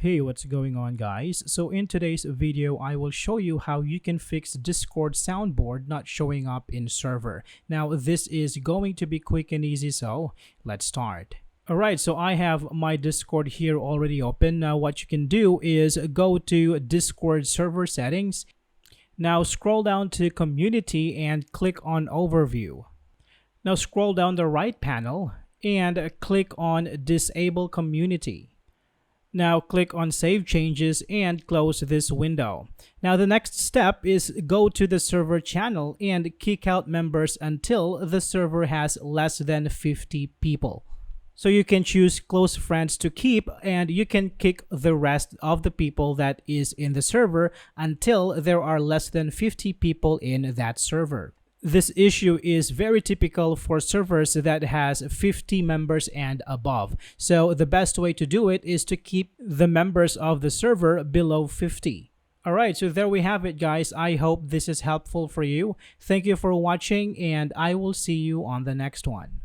Hey, what's going on guys? So in today's video, I will show you how you can fix Discord soundboard not showing up in server. Now this is going to be quick and easy, so let's start. Alright, so I have my Discord here already open. Now what you can do is go to Discord server settings. Now scroll down to community and click on overview. Now scroll down the right panel and click on disable community. Now click on Save Changes and close this window. Now the next step is go to the server channel and kick out members until the server has less than 50 people. So you can choose close friends to keep, and you can kick the rest of the people that is in the server until there are less than 50 people in that server. This issue is very typical for servers that has 50 members and above. So the best way to do it is to keep the members of the server below 50. Alright, so there we have it guys. I hope this is helpful for you. Thank you for watching and I will see you on the next one.